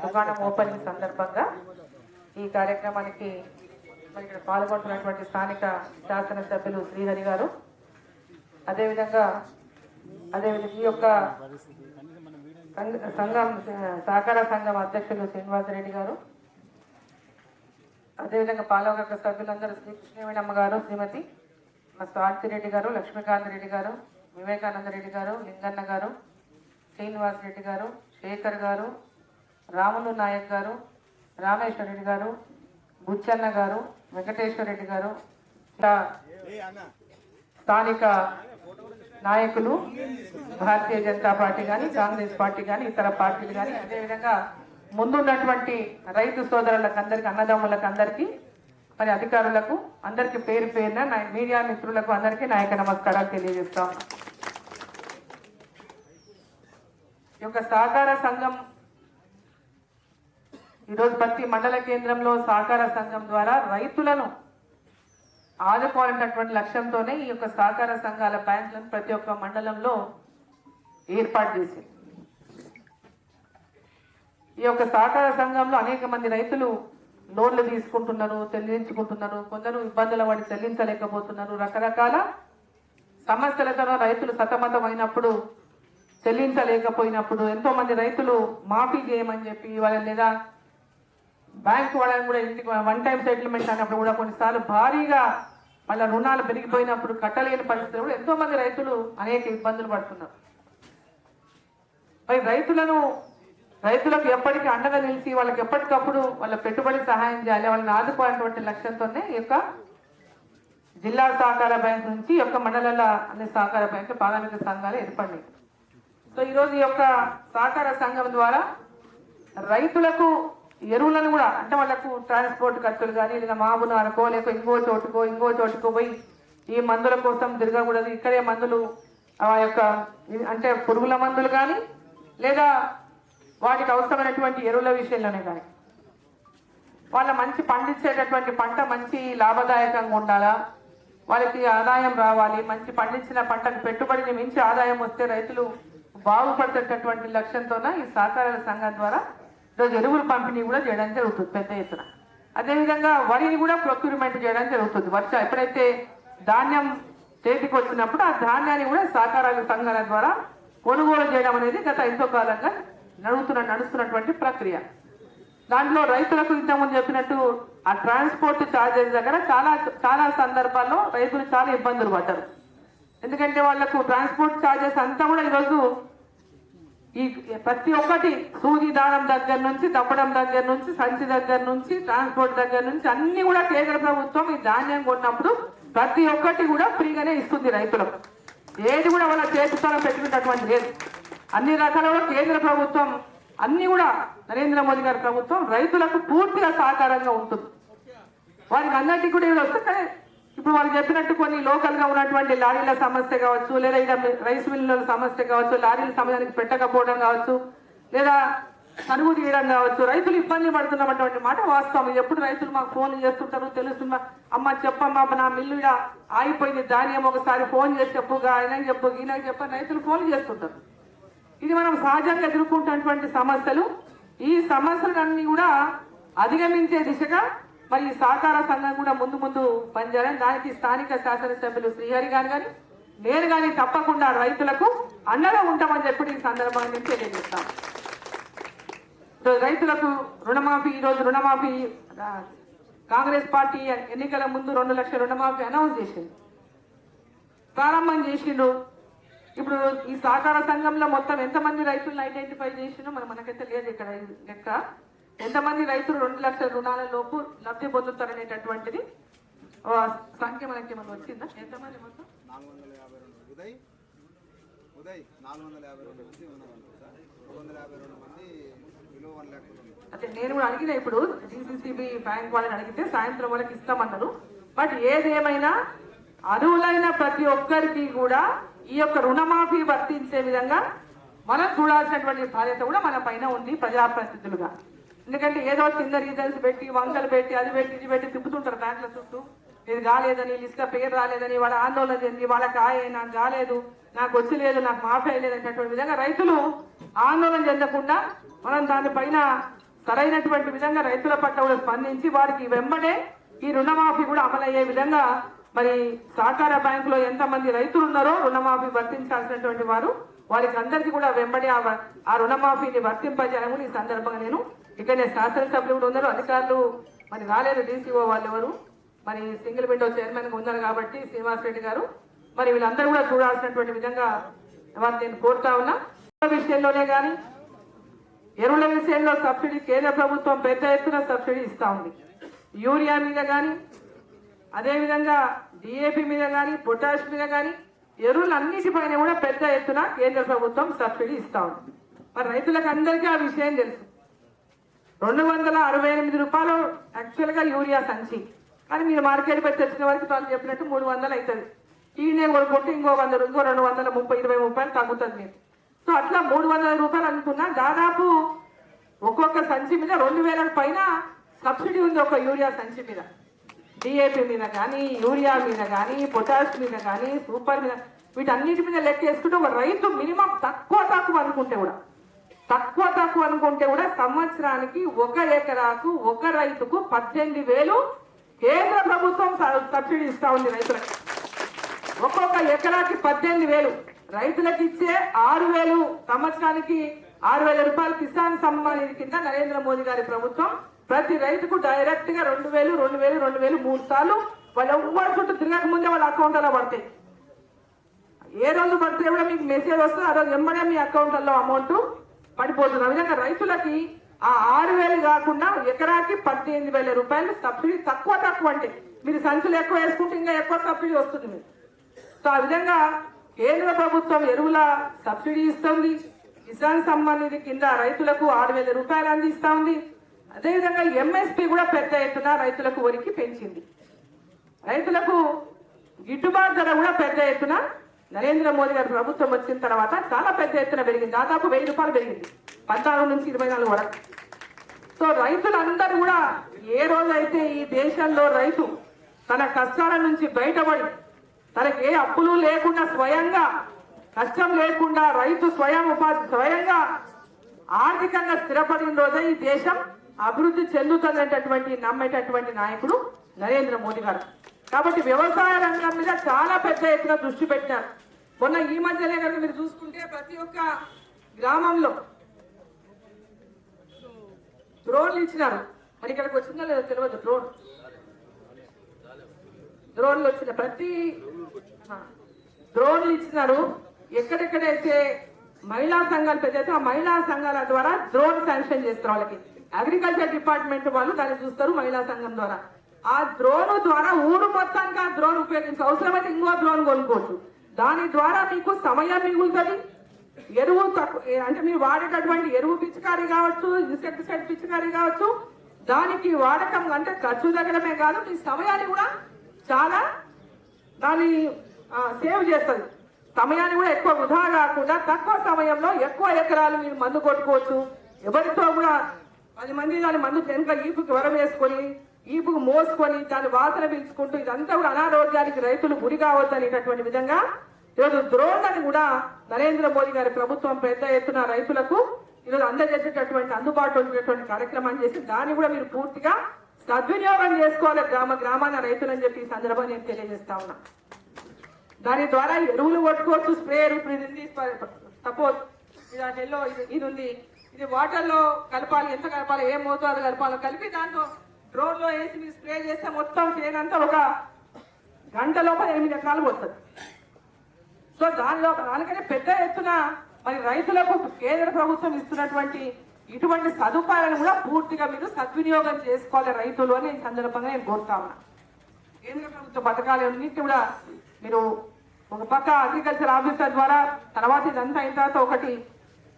దుకాణం ఓపెనింగ్ సందర్భంగా ఈ కార్యక్రమానికి మరి ఇక్కడ పాల్గొంటున్నటువంటి స్థానిక శాసనసభ్యులు శ్రీహరి గారు, అదేవిధంగా ఈ యొక్క సంఘం సహకార సంఘం అధ్యక్షులు శ్రీనివాసరెడ్డి గారు, అదేవిధంగా పాలకవర్గ సభ్యులందరూ శ్రీ కృష్ణవేణమ్మ గారు, శ్రీమతి స్వాతిరెడ్డి గారు, లక్ష్మీకాంత్ రెడ్డి గారు, వివేకానంద రెడ్డి గారు, లింగన్న గారు, శ్రీనివాస్ రెడ్డి గారు, శేఖర్ గారు, రాములు నాయక్ గారు, రామేశ్వర రెడ్డి గారు, బుచ్చన్న గారు, వెంకటేశ్వర రెడ్డి గారు, స్థానిక నాయకులు భారతీయ జనతా పార్టీ కానీ, కాంగ్రెస్ పార్టీ కానీ, ఇతర పార్టీలు కానీ, అదేవిధంగా ముందున్నటువంటి రైతు సోదరులకు అందరికీ, అన్నదమ్ములకు అందరికీ, మరి అధికారులకు అందరికీ పేరు పేరున మీడియా మిత్రులకు అందరికీ నాయక నమస్కారాలు తెలియజేస్తాం. ఈ యొక్క సహకార సంఘం ఈరోజు ప్రతి మండల కేంద్రంలో సహకార సంఘం ద్వారా రైతులను ఆదుకోవాలన్నటువంటి లక్ష్యంతోనే ఈ యొక్క సహకార సంఘాల బ్యాంకులను ప్రతి ఒక్క మండలంలో ఏర్పాటు చేసింది. ఈ యొక్క సహకార సంఘంలో అనేక మంది రైతులు లోన్లు తీసుకుంటున్నారు, చెల్లించుకుంటున్నారు, కొందరు ఇబ్బందుల వాడి చెల్లించలేకపోతున్నారు. రకరకాల సమస్యలతో రైతులు సతమతమైనప్పుడు, చెల్లించలేకపోయినప్పుడు ఎంతో మంది రైతులు మాఫీ చేయమని చెప్పి వాళ్ళని, లేదా బ్యాంకు వాళ్ళని కూడా ఇంటికి వన్ టైం సెటిల్మెంట్ అన్నప్పుడు కూడా కొన్నిసార్లు భారీగా వాళ్ళ రుణాలు పెరిగిపోయినప్పుడు కట్టలేని పరిస్థితులు కూడా ఎంతో మంది రైతులు అనేక ఇబ్బందులు పడుతున్నారు. మరి రైతులకు ఎప్పటికీ అండగా నిలిచి వాళ్ళకి ఎప్పటికప్పుడు వాళ్ళ పెట్టుబడి సహాయం చేయాలి, వాళ్ళని ఆదుకోవాలన్నటువంటి లక్ష్యంతోనే ఈ యొక్క జిల్లా సహకార బ్యాంక్ నుంచి ఈ యొక్క మండలాల అన్ని సహకార బ్యాంకు ప్రాథమిక సంఘాలు ఏర్పడినాయి. సో ఈరోజు ఈ యొక్క సహకార సంఘం ద్వారా రైతులకు ఎరువులను కూడా, అంటే వాళ్ళకు ట్రాన్స్పోర్ట్ ఖర్చులు కానీ, లేదా మాబునారకో లేక ఇంకో చోటుకో పోయి ఈ మందుల కోసం తిరగకూడదు, ఇక్కడే మందులు ఆ యొక్క అంటే పురుగుల మందులు కానీ, లేదా వాటికి అవసరమైనటువంటి ఎరువుల విషయంలోనే కానీ వాళ్ళ మంచి పండించేటటువంటి పంట మంచి లాభదాయకంగా ఉండాలా, వాళ్ళకి ఆదాయం రావాలి, మంచి పండించిన పంటకు పెట్టుబడిని మించి ఆదాయం వస్తే రైతులు బాగుపడేటటువంటి లక్ష్యంతోన ఈ సహకార సంఘం ద్వారా ఈరోజు ఎరువుల పంపిణీ కూడా చేయడం జరుగుతుంది పెద్ద ఎత్తున. అదేవిధంగా వరిని కూడా ప్రొక్యూర్మెంట్ చేయడం జరుగుతుంది. ఎప్పుడైతే ధాన్యం చేతికి వచ్చినప్పుడు ఆ ధాన్యాన్ని కూడా సహకార సంఘాల ద్వారా కొనుగోలు చేయడం అనేది గత ఎంతో కాలంగా నడుస్తున్నటువంటి ప్రక్రియ. దాంట్లో రైతులకు ఇంతకుముందు చెప్పినట్టు ఆ ట్రాన్స్పోర్ట్ ఛార్జెస్ దగ్గర చాలా సందర్భాల్లో రైతులు చాలా ఇబ్బందులు పడ్డారు. ఎందుకంటే వాళ్లకు ట్రాన్స్పోర్ట్ ఛార్జెస్ అంతా కూడా ఈరోజు ఈ ప్రతి ఒక్కటి సూది దానం దగ్గర నుంచి, దప్పడం దగ్గర నుంచి, సంచి దగ్గర నుంచి, ట్రాన్స్పోర్ట్ దగ్గర నుంచి అన్ని కూడా కేంద్ర ప్రభుత్వం ఈ ధాన్యం కొన్నప్పుడు ప్రతి ఒక్కటి కూడా ఫ్రీగానే ఇస్తుంది రైతులకు. ఏది కూడా వాళ్ళ చేతితో పెట్టుకున్నటువంటి లేదు. అన్ని రకాలుగా కేంద్ర ప్రభుత్వం అన్ని కూడా నరేంద్ర మోదీ గారి ప్రభుత్వం రైతులకు పూర్తిగా సహకారంగా ఉంటుంది. వారికి అందరికీ కూడా ఇది వస్తుంది. కానీ ఇప్పుడు వాళ్ళు చెప్పినట్టు కొన్ని లోకల్ గా ఉన్నటువంటి లారీల సమస్య కావచ్చు, లేదా ఇక్కడ రైస్ మిల్లుల సమస్య కావచ్చు, లారీల సమయానికి పెట్టకపోవడం కావచ్చు, లేదా కనుగు తీయడం కావచ్చు, రైతులు ఇబ్బంది పడుతున్నటువంటి మాట వాస్తవం. ఎప్పుడు రైతులు మాకు ఫోన్ చేస్తుంటారు, తెలుస్తున్నా, అమ్మ చెప్పమ్మా నా మిల్లు ఇలా ఆగిపోయింది, ధాన్యం ఒకసారి ఫోన్ చేసి చెప్పుగా, ఆయనకి చెప్పు, ఈయనకి చెప్పని రైతులు ఫోన్ చేస్తుంటారు. ఇది మనం సహజంగా ఎదుర్కొంటున్నటువంటి సమస్యలు. ఈ సమస్యలన్నీ కూడా అధిగమించే దిశగా మరి ఈ సహకార సంఘం కూడా ముందు పనిచేయాలని, దానికి స్థానిక శాసనసభ్యులు శ్రీహరి గారు కానీ నేను కానీ తప్పకుండా రైతులకు అండగా ఉంటామని చెప్పి ఈ సందర్భంగా నుంచి తెలియజేస్తాం. రైతులకు రుణమాఫీ, ఈరోజు రుణమాఫీ కాంగ్రెస్ పార్టీ ఎన్నికల ముందు 2 లక్షల రుణమాఫీ అనౌన్స్ చేసింది, ప్రారంభం చేసిండు. ఇప్పుడు ఈ సహకార సంఘంలో మొత్తం ఎంతమంది రైతులను ఐడెంటిఫై చేసినో మనకైతే లేదు ఇక్కడ లెక్క. ఎంతమంది రైతులు 2 లక్షల రుణాల లోపు లబ్ధి పొందుతారనేటటువంటిది సంఖ్య మనకి వచ్చిందా? ఎంతమంది మొత్తం? అంటే నేను కూడా అడిగిన, ఇప్పుడు డిసిసిబి బ్యాంక్ వాళ్ళని అడిగితే సాయంత్రం వరకు ఇస్తామన్నారు. బట్ ఏదేమైనా అర్హులైన ప్రతి ఒక్కరికి కూడా ఈ యొక్క రుణమాఫీ వర్తించే విధంగా మనం చూడాల్సినటువంటి బాధ్యత కూడా మన పైన ఉంది ప్రజాప్రతినిధులుగా. ఎందుకంటే ఏదో చిన్న రీజన్స్ పెట్టి, వంకలు పెట్టి, అది పెట్టి, ఇది పెట్టి తిప్పుతుంటారు బ్యాంకుల చుట్టూ. ఇది కాలేదని, లిస్ట్ పేరు రాలేదని వాళ్ళ ఆందోళన చెంది వాళ్ళకి ఆయన కాలేదు, నాకు వచ్చి లేదు, నాకు మాఫీ అయ్యలేదు అనేటటువంటి విధంగా రైతులు ఆందోళన చెందకుండా మనం దానిపైన సరైనటువంటి విధంగా రైతుల పట్ల కూడా స్పందించి వారికి వెంబడే ఈ రుణమాఫీ కూడా అమలయ్యే విధంగా మరి సహకార బ్యాంకులో ఎంతమంది రైతులు ఉన్నారో రుణమాఫీ వర్తించాల్సినటువంటి వారికి అందరికీ కూడా వెంబడి ఆ రుణమాఫీని వర్తింపజేయాలని కూడా ఈ సందర్భంగా నేను ఇక్కడనే శాసనసభ్యులు కూడా ఉన్నారు, అధికారులు మరి రాలేదు, డీసీఓ వాళ్ళు ఎవరు మరి సింగిల్ విండో చైర్మన్ గా ఉన్నారు కాబట్టి శ్రీనివాస్ రెడ్డి గారు మరి వీళ్ళందరూ కూడా చూడాల్సినటువంటి విధంగా వారు నేను కోరుతా ఉన్నా. విషయంలోనే కానీ ఎరువుల విషయంలో సబ్సిడీ కేంద్ర ప్రభుత్వం పెద్ద ఎత్తున సబ్సిడీ ఇస్తా ఉంది. యూరియా మీద కానీ అదేవిధంగా డిఏపి మీద కానీ పొటాష్ మీద కానీ ఎరువులన్నిటిపైన కూడా పెద్ద ఎత్తున కేంద్ర ప్రభుత్వం సబ్సిడీ ఇస్తా ఉంది. మరి రైతులకు అందరికీ ఆ విషయం తెలుసు. 268 రూపాయలు యాక్చువల్గా యూరియా సంచి, కానీ మీరు మార్కెట్ పెట్టి తెచ్చిన వరకు తాను చెప్పినట్టు 300 అవుతుంది. ఈ నేను కొనుక్కుంటే ఇంకో 100 ఇంకో 220 తగ్గుతుంది మీరు. సో అట్లా 300 రూపాయలు అనుకున్నా దాదాపు ఒక్కొక్క సంచి మీద 2000 పైన సబ్సిడీ ఉంది. ఒక యూరియా సంచి మీద, డిఏపి మీద కానీ యూరియా మీద కానీ పొటాష్ మీద కానీ సూపర్ మీద వీటన్నిటి మీద లెక్క వేసుకుంటే ఒక రైతు మినిమం తక్కువ అనుకుంటే కూడా సంవత్సరానికి 1 ఎకరాకు 1 రైతుకు 18,000 కేంద్ర ప్రభుత్వం సబ్సిడీ ఇస్తా ఉంది రైతులకు. ఒక్కొక్క ఎకరాకి 18,000 రైతులకు ఇచ్చే 6,000 సంవత్సరానికి 6,000 రూపాయలు కిసాన్ సమ్మాన్ నిధి కింద నరేంద్ర మోదీ గారి ప్రభుత్వం ప్రతి రైతుకు డైరెక్ట్ గా 2,000 3 సార్లు వాళ్ళ ఎవ్వరి చుట్టూ తిరగక ముందే వాళ్ళ అకౌంట్లో పడతాయి. ఏ రోజు పడితే కూడా మీకు మెసేజ్ వస్తుంది, ఆ రోజు వెంబడే మీ అకౌంట్లలో అమౌంట్ పడిపోతుంది. ఆ విధంగా రైతులకి ఆ 6,000 కాకుండా ఎకరాకి 18,000 రూపాయలు సబ్సిడీ తక్కువ అంటే మీరు సంచులు ఎక్కువ వేసుకుంటే ఇంకా ఎక్కువ సబ్సిడీ వస్తుంది మీరు. సో ఆ విధంగా కేంద్ర ప్రభుత్వం ఎరువుల సబ్సిడీ ఇస్తుంది. కిసాన్ సమ్మాన్ నిధి కింద రైతులకు 6,000 రూపాయలు అందిస్తా ఉంది. అదేవిధంగా ఎంఎస్పీ కూడా పెద్ద ఎత్తున రైతులకు వరికి పెంచింది. రైతులకు గిట్టుబాటు ధర కూడా పెద్ద ఎత్తున నరేంద్ర మోదీ గారి ప్రభుత్వం వచ్చిన తర్వాత చాలా పెద్ద ఎత్తున పెరిగింది. దాదాపు 1,000 రూపాయలు పెరిగింది 14 నుంచి 24 వరకు. సో రైతులందరూ కూడా ఏ రోజైతే ఈ దేశంలో రైతు తన కష్టాల నుంచి బయటపడి తనకి ఏ అప్పులు లేకుండా స్వయంగా కష్టం లేకుండా రైతు స్వయంగా ఆర్థికంగా స్థిరపడిన రోజే ఈ దేశం అభివృద్ధి చెందుతుందనేటటువంటి నమ్మేటటువంటి నాయకుడు నరేంద్ర మోదీ గారు. కాబట్టి వ్యవసాయ రంగం మీద చాలా పెద్ద ఎత్తున దృష్టి పెట్టారు. మొన్న ఈ మధ్యనే కనుక మీరు చూసుకుంటే ప్రతి ఒక్క గ్రామంలో డ్రోన్లు ఇచ్చినారు. మరి ఇక్కడికి వచ్చిందో లేదో తెలియదు, డ్రోన్లు వచ్చిన ప్రతి డ్రోన్లు ఇచ్చినారు. ఎక్కడెక్కడైతే మహిళా సంఘాలు పెద్ద ఆ మహిళా సంఘాల ద్వారా డ్రోన్ శాంక్షన్ చేస్తారు. వాళ్ళకి అగ్రికల్చర్ డిపార్ట్మెంట్ వాళ్ళు దాన్ని చూస్తారు మహిళా సంఘం ద్వారా. ఆ డ్రోన్ ద్వారా ఊరు మొత్తానికి ఆ డ్రోన్ ఉపయోగించి అవసరమైతే ఇంకో డ్రోన్ కొనుక్కోవచ్చు. దాని ద్వారా మీకు సమయం మిగులుతుంది. ఎరువు అంటే మీరు వాడేటటువంటి ఎరువు పిచికారీ కావచ్చు, ఇన్సెక్టిసైడ్ పిచికారీ కావచ్చు, దానికి వాడకం అంటే ఖర్చు తగ్గడమే కాదు మీ సమయాన్ని కూడా చాలా దాన్ని సేవ్ చేస్తుంది. సమయాన్ని కూడా ఎక్కువ వృధా కాకుండా తక్కువ సమయంలో ఎక్కువ ఎకరాలు మీరు మందు కొట్టుకోవచ్చు. ఎవరితో కూడా 10 మంది దాని మందు వెనుక ఈపుకి వరం వేసుకొని ఈపుకు మోసుకొని దాని వాసన పీల్చుకుంటూ ఇదంతా కూడా అనారోగ్యానికి రైతులు గురి కావద్దు అనేటటువంటి విధంగా ఈరోజు డ్రోన్లను కూడా నరేంద్ర మోదీ గారి ప్రభుత్వం పెద్ద ఎత్తున రైతులకు ఈరోజు అందజేసేటటువంటి అందుబాటులో ఉండేటువంటి కార్యక్రమాన్ని చేసి దాన్ని కూడా మీరు పూర్తిగా సద్వినియోగం చేసుకోవాలి గ్రామాన రైతులని చెప్పి ఈ సందర్భంగా నేను తెలియజేస్తా ఉన్నా. దాని ద్వారా ఎరువులు కొట్టుకోవచ్చు, స్ప్రేయర్ ఇది సపోజ్ ఇది ఉంది, ఇది వాటర్ లో కలపాలి, ఎంత కలపాలి, ఏ మోతాదు కలపాలో కలిపి దాంట్లో డ్రోన్ లో వేసి మీరు స్ప్రే చేస్తే మొత్తం చేయనంతా ఒక గంట లోపల 8 ఎకరాలు పోతుంది. సో దానికంటే పెద్ద ఎత్తున మరి రైతులకు కేంద్ర ప్రభుత్వం ఇస్తున్నటువంటి ఇటువంటి సదుపాయాలను కూడా పూర్తిగా మీరు సద్వినియోగం చేసుకోవాలి రైతులు అని ఈ సందర్భంగా నేను కోరుతా ఉన్నా. కేంద్ర ప్రభుత్వ పథకాలన్నింటి కూడా మీరు ఒక పక్క అగ్రికల్చర్ ఆఫీసర్ ద్వారా, తర్వాత ఇదంతా అయిన తర్వాత ఒకటి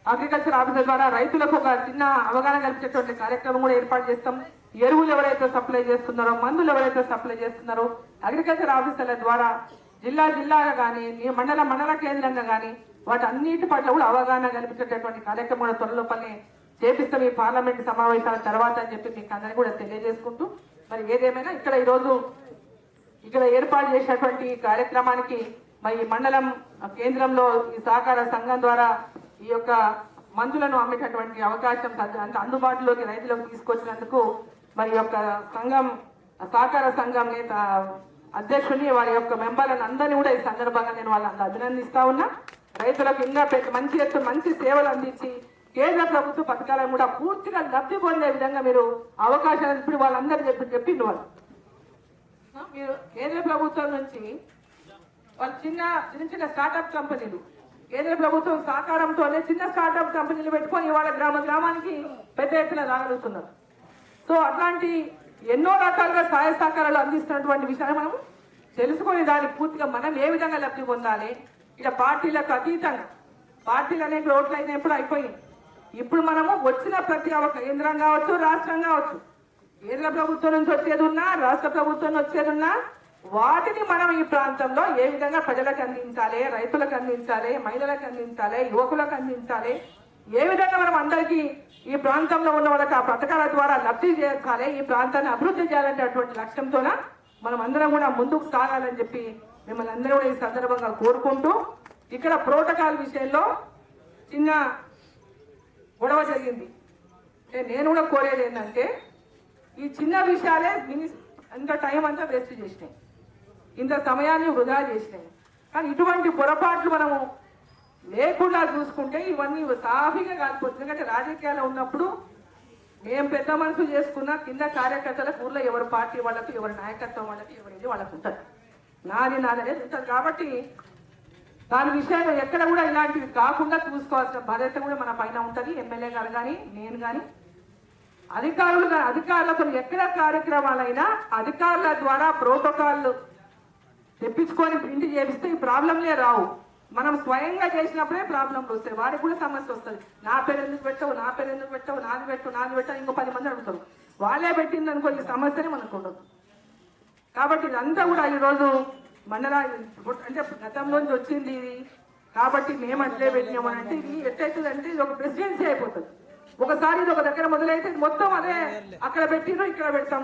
అగ్రికల్చర్ ఆఫీసర్ ద్వారా రైతులకు ఒక చిన్న అవగాహన కల్పించేటువంటి కార్యక్రమం కూడా ఏర్పాటు చేస్తాం. ఎరువులు ఎవరైతే సప్లై చేస్తున్నారో, మందులు ఎవరైతే సప్లై చేస్తున్నారో అగ్రికల్చర్ ఆఫీసర్ల ద్వారా జిల్లాగా కానీ మండల కేంద్రంగా కానీ వాటి అన్నిటి పట్ల కూడా అవగాహన కల్పించేటటువంటి కార్యక్రమం కూడా త్వరలోపలే చేపిస్తాం ఈ పార్లమెంట్ సమావేశాల తర్వాత అని చెప్పి మీకు అందరికీ కూడా తెలియజేసుకుంటూ, మరి ఏదేమైనా ఇక్కడ ఈరోజు ఏర్పాటు చేసినటువంటి కార్యక్రమానికి మరి మండలం కేంద్రంలో ఈ సహకార సంఘం ద్వారా ఈ యొక్క మందులను అమ్మేటటువంటి అవకాశం అందుబాటులోకి రైతులకు తీసుకొచ్చినందుకు మరి యొక్క సంఘం సహకార సంఘం నేత అధ్యక్షుని వారి యొక్క మెంబర్లను అందరినీ కూడా ఈ సందర్భంగా నేను వాళ్ళంతా అభినందిస్తా ఉన్నా. రైతులకు ఇంకా మంచి ఎత్తు మంచి సేవలు అందించి కేంద్ర ప్రభుత్వ పథకాలను కూడా పూర్తిగా లబ్ధి పొందే విధంగా మీరు అవకాశాలు ఇప్పుడు వాళ్ళందరూ చెప్పిండు వాళ్ళు. మీరు కేంద్ర ప్రభుత్వం నుంచి వాళ్ళు చిన్న స్టార్టప్ కంపెనీలు కేంద్ర ప్రభుత్వం సహకారంతోనే చిన్న స్టార్టప్ కంపెనీలు పెట్టుకొని వాళ్ళ గ్రామానికి పెద్ద ఎత్తున రాగలుగుతున్నారు. సో అట్లాంటి ఎన్నో రకాలుగా సహాయ సహకారాలు అందిస్తున్నటువంటి విషయాన్ని మనం తెలుసుకొని దాన్ని పూర్తిగా మనం ఏ విధంగా లబ్ధి పొందాలి. ఇక పార్టీలకు అతీతంగా పార్టీలు అనేవి ఓట్లు అయినప్పుడు అయిపోయింది. ఇప్పుడు మనము వచ్చిన ప్రతి కేంద్రం కావచ్చు రాష్ట్రం కావచ్చు కేంద్ర ప్రభుత్వం నుంచి వచ్చేది ఉన్నా రాష్ట్ర ప్రభుత్వం వచ్చేది ఉన్నా వాటిని మనం ఈ ప్రాంతంలో ఏ విధంగా ప్రజలకు అందించాలి, రైతులకు అందించాలి, మహిళలకు అందించాలి, యువకులకు అందించాలి, ఏ విధంగా మనం అందరికీ ఈ ప్రాంతంలో ఉన్న వాళ్ళకి ఆ పథకాల ద్వారా లబ్ధి చేయాలి, ఈ ప్రాంతాన్ని అభివృద్ధి చేయాలనేటువంటి లక్ష్యంతోన మనం అందరం కూడా ముందుకు సాగాలని చెప్పి మిమ్మల్ని అందరూ కూడా ఈ సందర్భంగా కోరుకుంటూ ఇక్కడ ప్రోటోకాల్ విషయంలో చిన్న గొడవ జరిగింది. నేను కూడా కోరేది ఏంటంటే ఈ చిన్న విషయాలే అంత టైం అంతా వేస్ట్ చేసినాయి, ఇంత సమయాన్ని వృధా చేసినాయి. కానీ ఇటువంటి పొరపాట్లు మనము లేకుండా చూసుకుంటే ఇవన్నీ సాఫీగా కాకపోతుంది. ఎందుకంటే రాజకీయాల్లో ఉన్నప్పుడు మేము పెద్ద మనసు చేసుకున్న కింద కార్యకర్తలకు ఊర్లో ఎవరి పార్టీ వాళ్ళకు ఎవరి నాయకత్వం వాళ్ళకి ఎవరిది వాళ్ళకు ఉంటుంది, నాది అనేది ఉంటుంది. కాబట్టి దాని విషయంలో ఎక్కడ కూడా ఇలాంటివి కాకుండా చూసుకోవాల్సిన బాధ్యత కూడా మన పైన ఉంటుంది. ఎమ్మెల్యే గారు కానీ నేను కానీ అధికారులతో ఎక్కడ కార్యక్రమాలైనా అధికారుల ద్వారా ప్రోటోకాల్ తెప్పించుకొని ప్రింట్ చేపిస్తే ఈ ప్రాబ్లంలే రావు. మనం స్వయంగా చేసినప్పుడే ప్రాబ్లంలు వస్తాయి, వారికి కూడా సమస్య వస్తుంది. నా పేరు ఎందుకు పెట్టావు, నా పేరు ఎందుకు పెట్టావు, నాది పెట్టావు ఇంకో 10 మంది అడుగుతారు. వాళ్ళే పెట్టింది అనుకో ఈ సమస్యనే మనకు ఉండదు. కాబట్టి ఇదంతా కూడా ఈరోజు మండల అంటే గతంలోంచి వచ్చింది ఇది కాబట్టి మేము అట్లే పెట్టినామని అంటే ఇది ఎట్లయితుందంటే ఇది ఒక ప్రెసిడెన్సీ అయిపోతుంది. ఒకసారి ఇది ఒక దగ్గర మొదలైతే మొత్తం అదే అక్కడ పెట్టినో ఇక్కడ పెడతాం.